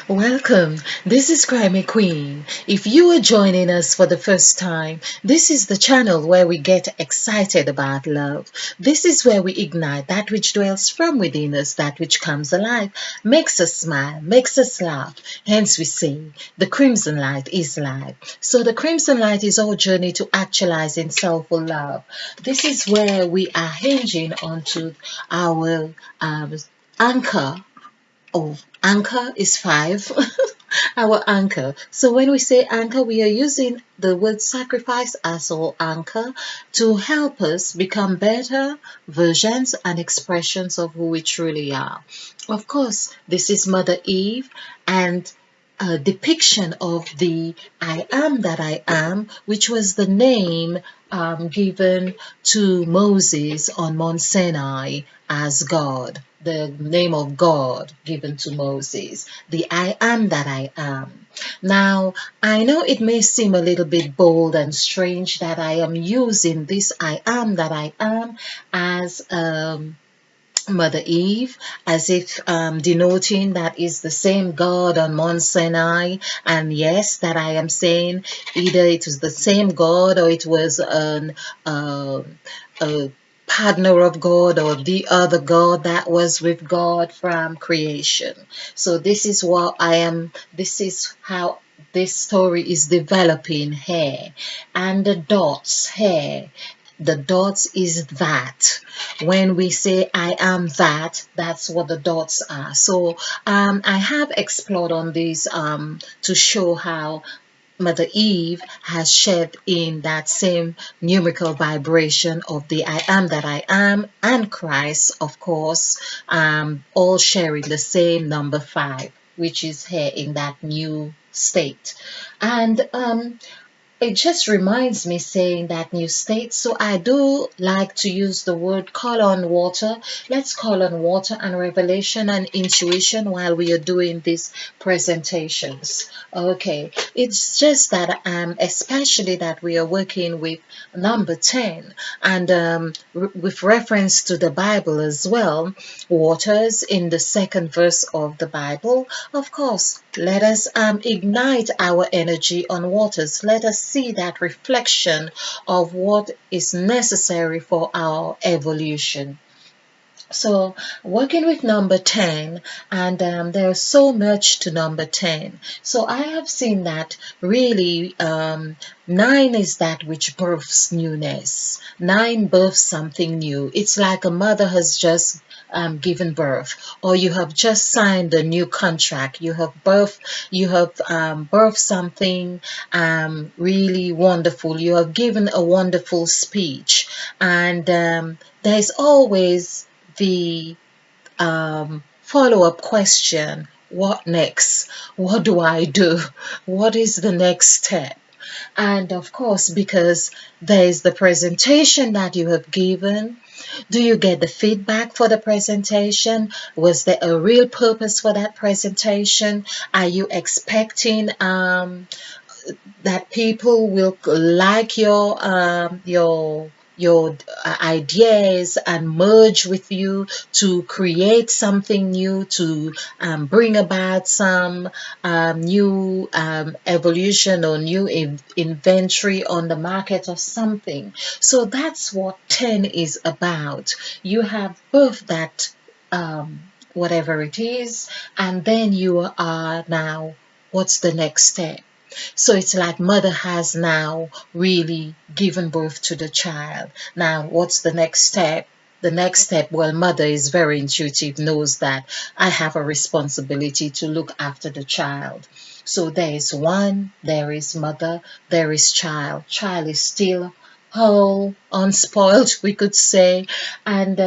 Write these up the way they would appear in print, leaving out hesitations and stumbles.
Welcome. This is Crimey Queen. If you are joining us for the first time, this is the channel where we get excited about love. This is where we ignite that which dwells from within us, that which comes alive, makes us smile, makes us laugh. Hence we say, the crimson light is life. So the crimson light is our journey to actualizing soulful love. This is where we are hinging onto our anchor. Oh, anchor is five. Our anchor. So when we say anchor, we are using the word sacrifice as our anchor to help us become better versions and expressions of who we truly are. Of course, this is Mother Eve and a depiction of the I am that I am, which was the name given to Moses on Mount Sinai as God, the name of God given to Moses, the I am that I am. Now, I know it may seem a little bit bold and strange that I am using this I am that I am as Mother Eve, as if denoting that is the same God on Mount Sinai. And yes, that I am saying either it was the same God or it was a partner of God or the other God that was with God from creation. So this is what I am, this is how this story is developing here. And the dots here, the dots is that. When we say I am that, that's what the dots are. So I have explored on this to show how Mother Eve has shared in that same numerical vibration of the I am that I am and Christ, of course, all sharing the same number five, which is here in that new state. And it just reminds me saying that new state. So I do like to use the word call on water. Let's call on water and revelation and intuition while we are doing these presentations. Okay, it's just that especially that we are working with number 10 and with reference to the Bible as well, waters in the second verse of the Bible. Of course, let us ignite our energy on waters. Let us see that reflection of what is necessary for our evolution. So, working with number 10, and there's so much to number 10. So, I have seen that really 9 is that which births newness. 9 births something new. It's like a mother has just given birth, or you have just signed a new contract. You have birthed something really wonderful. You have given a wonderful speech, and there's always the follow-up question, what next? What do I do? What is the next step? And of course, because there is the presentation that you have given, do you get the feedback for the presentation? Was there a real purpose for that presentation? Are you expecting that people will like your ideas and merge with you to create something new, to bring about some new evolution or new inventory on the market of something. So that's what 10 is about. You have both that whatever it is, and then you are now, what's the next step? So it's like mother has now really given birth to the child. Now, what's the next step? The next step, well, mother is very intuitive, knows that I have a responsibility to look after the child. So there is one, there is mother, there is child. Child is still whole, unspoiled, we could say, and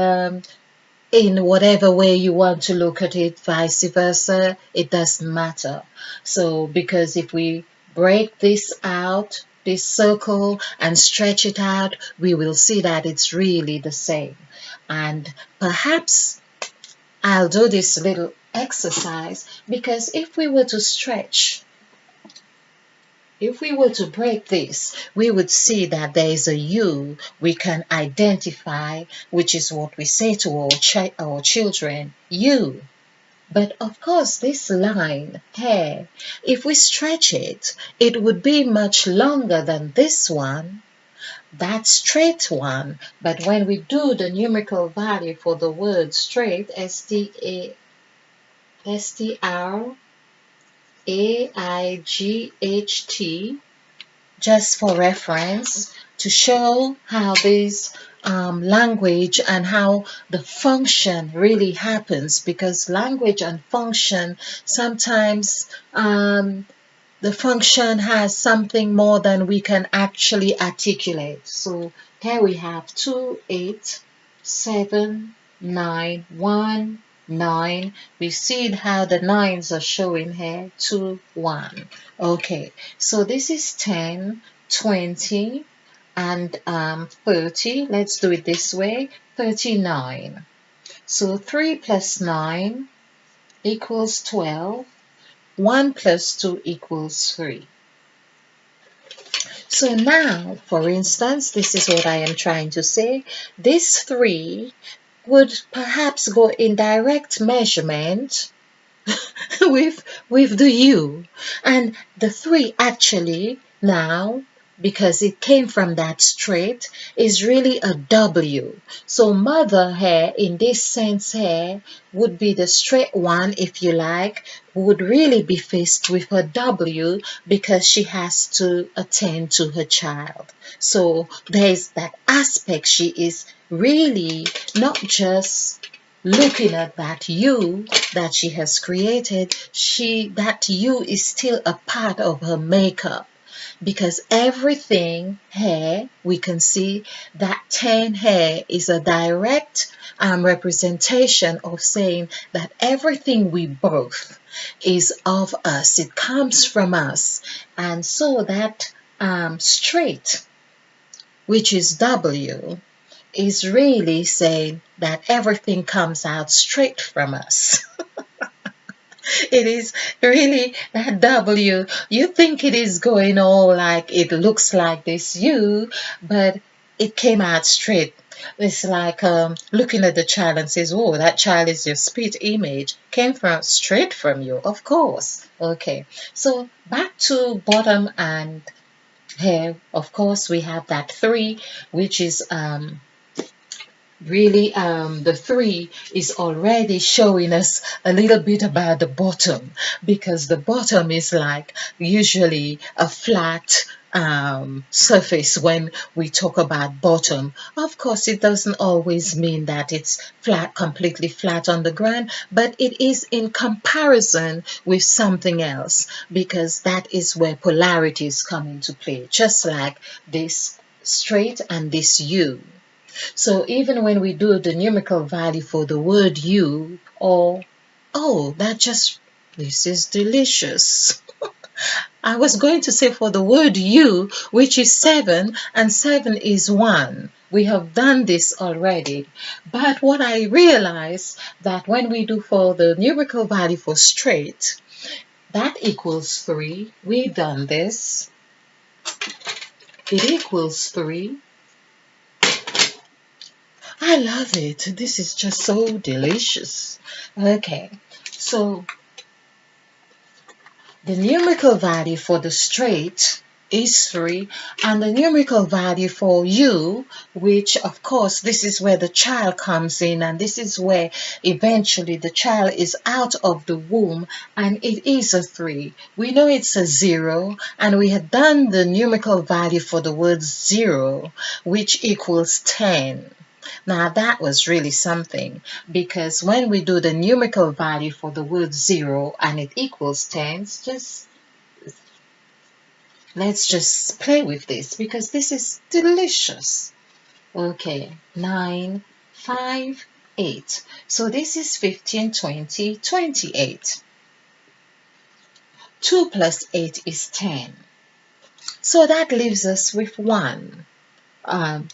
in whatever way you want to look at it, vice versa, it doesn't matter. So, because if we break this out, this circle, and stretch it out, we will see that it's really the same. And perhaps I'll do this little exercise because if we were to break this, we would see that there is a you we can identify, which is what we say to our children. You, But of course, this line here, if we stretch it, it would be much longer than this one, that straight one. But when we do the numerical value for the word straight, STRAIGHT, just for reference, to show how this language and how the function really happens, because language and function sometimes the function has something more than we can actually articulate. So here we have 2, 8, 7, 9, 1, 9. We see how the nines are showing here, 2, 1. Okay, so this is 10, 20, and 30. Let's do it this way, 39. So 3 plus 9 equals 12. 1 plus 2 equals 3. So now, for instance, this is what I am trying to say. This 3 would perhaps go in direct measurement with the U. And the 3 actually now, because it came from that straight, is really a W. So mother here, in this sense here, would be the straight one, if you like, would really be faced with a W because she has to attend to her child. So there's that aspect. She is really not just looking at that you that she has created, that you is still a part of her makeup, because everything here we can see that 10 here is a direct representation of saying that everything we birth is of us, it comes from us. And so that straight, which is W, is really saying that everything comes out straight from us. It is really that W. You think it is going all like it looks like this U, but it came out straight. It's like looking at the child and says, "Oh, that child is your spit image. Came from straight from you, of course." Okay, so back to bottom and here, of course, we have that 3, which is really the 3 is already showing us a little bit about the bottom, because the bottom is like usually a flat surface. When we talk about bottom, of course, it doesn't always mean that it's flat, completely flat on the ground, but it is in comparison with something else, because that is where polarities come into play, just like this straight and this U. So even when we do the numerical value for the word you, or, oh, this is delicious. I was going to say for the word you, which is 7, and 7 is 1. We have done this already. But what I realize that when we do for the numerical value for straight, that equals 3. We've done this. It equals 3. I love it. This is just so delicious. Okay, so the numerical value for the straight is 3, and the numerical value for you, which of course this is where the child comes in, and this is where eventually the child is out of the womb, and it is a 3. We know it's a 0, and we had done the numerical value for the word 0, which equals 10. Now that was really something, because when we do the numerical value for the word 0 and it equals 10, let's just play with this, because this is delicious. Okay, 9, 5, 8. So this is 15, 20, 28. 2 plus 8 is 10. So that leaves us with 1.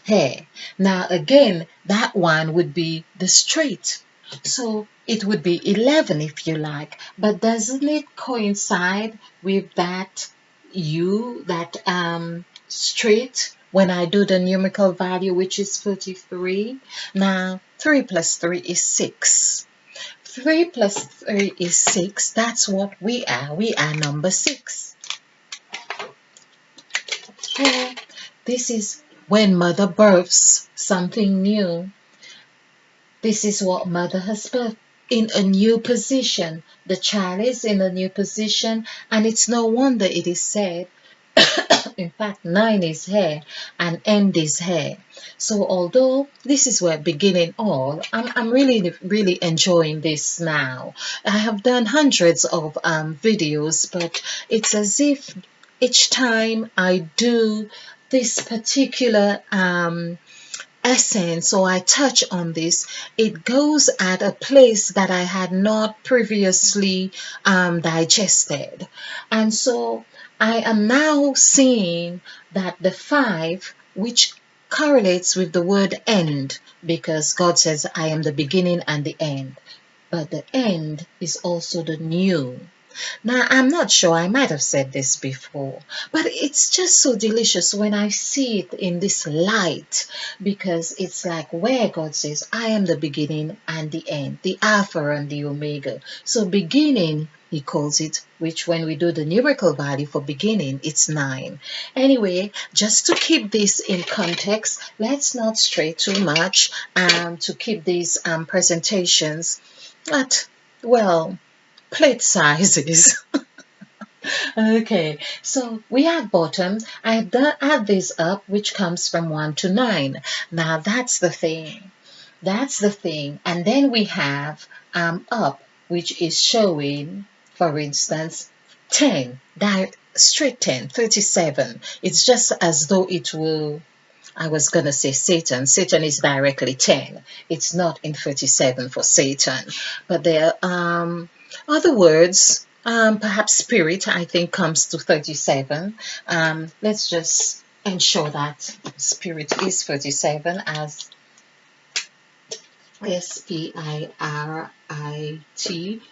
Here. Now again, that one would be the straight. So it would be 11 if you like, but doesn't it coincide with that U, that straight, when I do the numerical value, which is 33? Now 3 plus 3 is 6. 3 plus 3 is 6. That's what we are. We are number 6. Okay. This is when mother births something new. This is what mother has birthed in a new position. The child is in a new position, and it's no wonder it is said, in fact, 9 is here and end is here. So although this is where beginning all, I'm really enjoying this now. I have done hundreds of videos, but it's as if each time I do this particular essence, so I touch on this, it goes at a place that I had not previously digested. And so I am now seeing that the 5, which correlates with the word end, because God says, I am the beginning and the end. But the end is also the new. Now, I'm not sure, I might have said this before, but it's just so delicious when I see it in this light, because it's like where God says, I am the beginning and the end, the Alpha and the Omega. So beginning, he calls it, which when we do the numerical value for beginning, it's 9. Anyway, just to keep this in context, let's not stray too much to keep these presentations at, well, plate sizes. Okay, so we have bottom. I add this up, which comes from 1 to 9. Now that's the thing. That's the thing. And then we have up, which is showing, for instance, 10, straight 10, 37. It's just as though it will, I was going to say Satan. Satan is directly 10. It's not in 37 for Satan. But there are other words, perhaps spirit, I think, comes to 37. Let's just ensure that spirit is 37 as SPIRIT.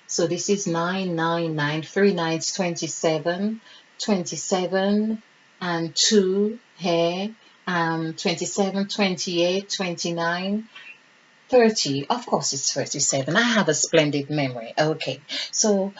So this is 999, 3 nines, 27, 27, and 2 here, 27, 28, 29, 30. Of course it's 37. I have a splendid memory. Okay, so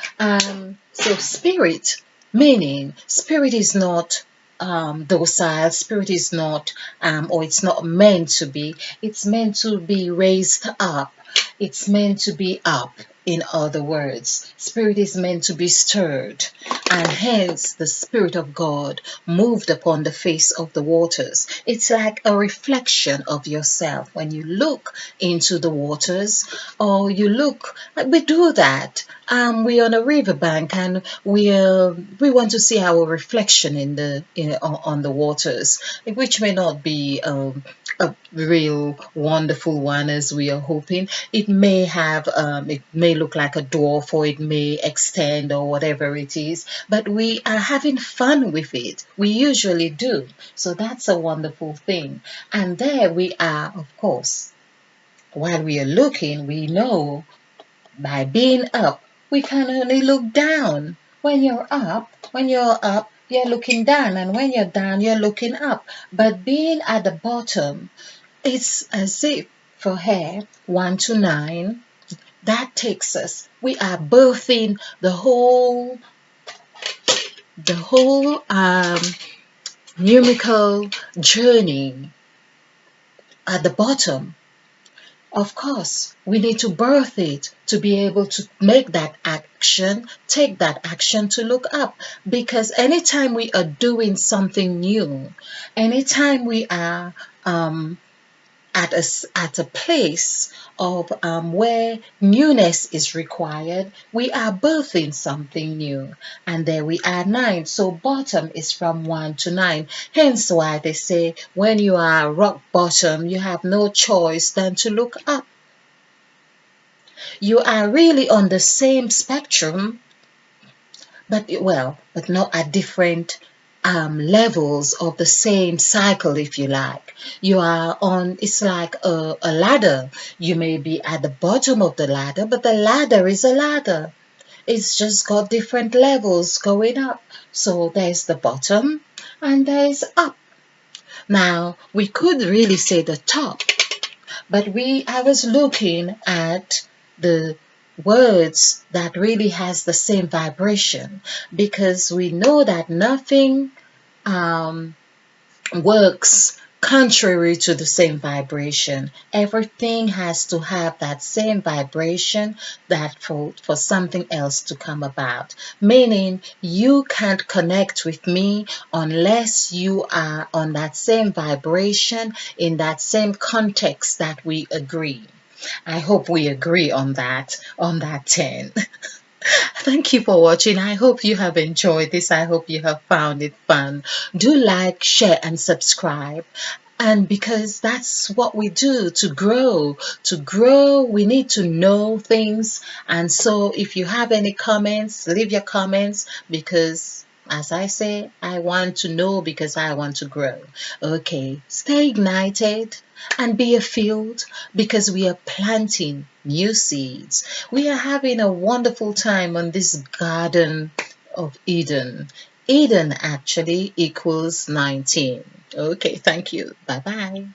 spirit, meaning spirit is not docile, spirit is not or it's not meant to be, it's meant to be raised up, it's meant to be up. In other words, spirit is meant to be stirred, and hence the Spirit of God moved upon the face of the waters. It's like a reflection of yourself when you look into the waters, or you look, we do that. We're on a riverbank and we want to see our reflection on the waters, which may not be a real wonderful one as we are hoping. It may have it may look like a dwarf, or it may extend, or whatever it is, but we are having fun with it. We usually do. So that's a wonderful thing. And there we are, of course, while we are looking, we know by being up, we can only look down. When you're up, you're looking down, and when you're down, you're looking up. But being at the bottom, it's as if for her, 1 to 9, that takes us. We are birthing the whole numerical journey at the bottom. Of course, we need to birth it to be able to make that action, take that action to look up. Because anytime we are doing something new, anytime we are at a place of where newness is required, we are birthing something new. And there we are 9. So bottom is from 1 to 9. Hence why they say when you are rock bottom, you have no choice than to look up. You are really on the same spectrum, but not at different levels of the same cycle, if you like. You are on, it's like a ladder. You may be at the bottom of the ladder, but the ladder is a ladder. It's just got different levels going up. So there's the bottom and there's up. Now, we could really say the top, but I was looking at the words that really has the same vibration, because we know that nothing um, works contrary to the same vibration. Everything has to have that same vibration that for something else to come about. Meaning you can't connect with me unless you are on that same vibration in that same context that we agree. I hope we agree on that 10. Thank you for watching. I hope you have enjoyed this. I hope you have found it fun. Do like, share, and subscribe. And because that's what we do to grow. To grow, we need to know things. And so if you have any comments, leave your comments, because as I say, I want to know because I want to grow. Okay, stay ignited and be a field, because we are planting new seeds. We are having a wonderful time on this Garden of Eden. Eden actually equals 19. Okay, thank you. Bye bye.